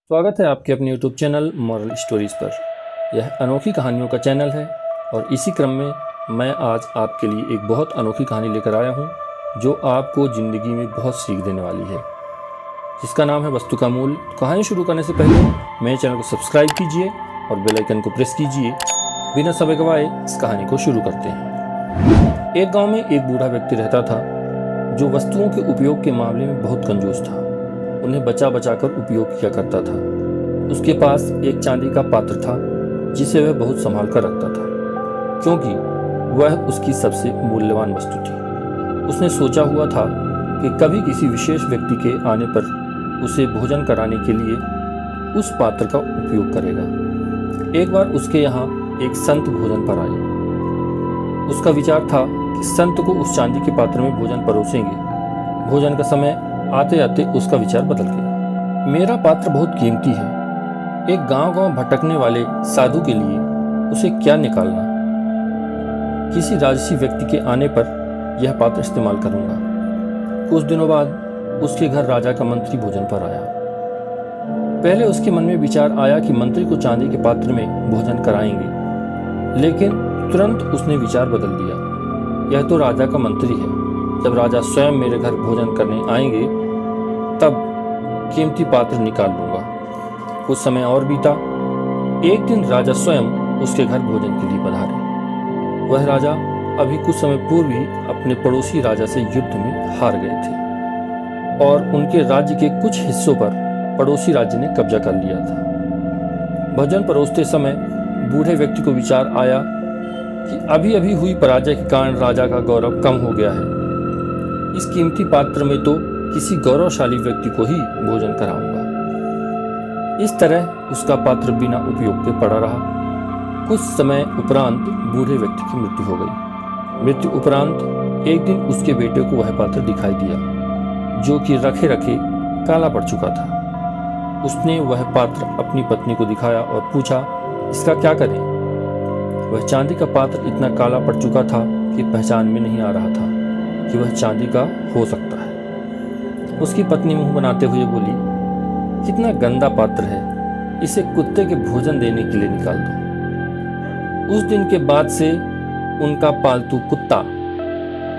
स्वागत है आपके अपने YouTube चैनल मॉरल स्टोरीज़ पर। यह अनोखी कहानियों का चैनल है और इसी क्रम में मैं आज आपके लिए एक बहुत अनोखी कहानी लेकर आया हूँ जो आपको ज़िंदगी में बहुत सीख देने वाली है, जिसका नाम है वस्तु का मूल। कहानी शुरू करने से पहले मेरे चैनल को सब्सक्राइब कीजिए और बेल आइकन को प्रेस कीजिए। बिना समय गंवाए इस कहानी को शुरू करते हैं। एक गाँव में एक बूढ़ा व्यक्ति रहता था जो वस्तुओं के उपयोग के मामले में बहुत कंजूस था। उन्हें बचा बचा कर उपयोग किया करता था। उसके पास एक चांदी का पात्र था जिसे वह बहुत संभाल कर रखता था, क्योंकि वह उसकी सबसे मूल्यवान वस्तु थी। उसने सोचा हुआ था कि कभी किसी विशेष व्यक्ति के आने पर उसे भोजन कराने के लिए उस पात्र का उपयोग करेगा। एक बार उसके यहाँ एक संत भोजन पर आए। उसका विचार था कि संत को उस चांदी के पात्र में भोजन परोसेंगे। भोजन का समय आते आते उसका विचार बदल गया। मेरा पात्र बहुत कीमती है, एक गांव-गांव भटकने वाले साधु के लिए उसे क्या निकालना। किसी राजसी व्यक्ति के आने पर यह पात्र इस्तेमाल करूंगा। कुछ दिनों बाद उसके घर राजा का मंत्री भोजन पर आया। पहले उसके मन में विचार आया कि मंत्री को चांदी के पात्र में भोजन कराएंगे, लेकिन तुरंत उसने विचार बदल दिया। यह तो राजा का मंत्री है, जब राजा स्वयं मेरे घर भोजन करने आएंगे तब कीमती पात्र निकाल लूंगा। कुछ समय और बीता। एक दिन राजा स्वयं उसके घर भोजन के लिए पधारे। वह राजा अभी कुछ समय पूर्व ही अपने पड़ोसी राजा से युद्ध में हार गए थे और उनके राज्य के कुछ हिस्सों पर पड़ोसी राज्य ने कब्जा कर लिया था। भोजन परोसते समय बूढ़े व्यक्ति को विचार आया कि अभी अभी हुई पराजय के कारण राजा का गौरव कम हो गया है। इस कीमती पात्र में तो किसी गौरवशाली व्यक्ति को ही भोजन कराऊंगा। इस तरह उसका पात्र बिना उपयोग के पड़ा रहा। कुछ समय उपरांत बूढ़े व्यक्ति की मृत्यु हो गई। मृत्यु उपरांत एक दिन उसके बेटे को वह पात्र दिखाई दिया, जो कि रखे रखे काला पड़ चुका था। उसने वह पात्र अपनी पत्नी को दिखाया और पूछा, इसका क्या करें? वह चांदी का पात्र इतना काला पड़ चुका था कि पहचान में नहीं आ रहा था कि वह चांदी का हो सकता है। उसकी पत्नी मुंह बनाते हुए बोली, कितना गंदा पात्र है, इसे कुत्ते के भोजन देने के लिए निकाल दो। उस दिन के बाद से उनका पालतू कुत्ता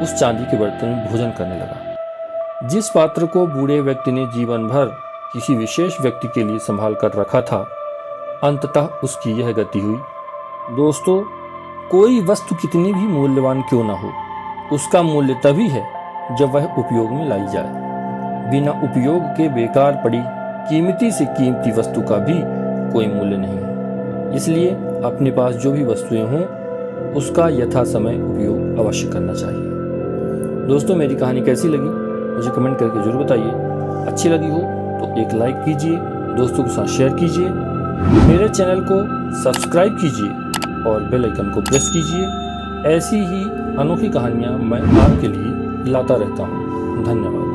उस चांदी के बर्तन में भोजन करने लगा। जिस पात्र को बूढ़े व्यक्ति ने जीवन भर किसी विशेष व्यक्ति के लिए संभाल कर रखा था, अंततः उसकी यह गति हुई। दोस्तों, कोई वस्तु कितनी भी मूल्यवान क्यों ना हो, उसका मूल्य तभी है जब वह उपयोग में लाई जाए। बिना उपयोग के बेकार पड़ी कीमती से कीमती वस्तु का भी कोई मूल्य नहीं है। इसलिए अपने पास जो भी वस्तुएं हों उसका यथा समय उपयोग अवश्य करना चाहिए। दोस्तों, मेरी कहानी कैसी लगी मुझे कमेंट करके जरूर बताइए। अच्छी लगी हो तो एक लाइक कीजिए, दोस्तों के साथ शेयर कीजिए, मेरे चैनल को सब्सक्राइब कीजिए और बेल आइकन को प्रेस कीजिए। ऐसी ही अनोखी कहानियाँ मैं आपके लिए लाता रहता हूँ। धन्यवाद।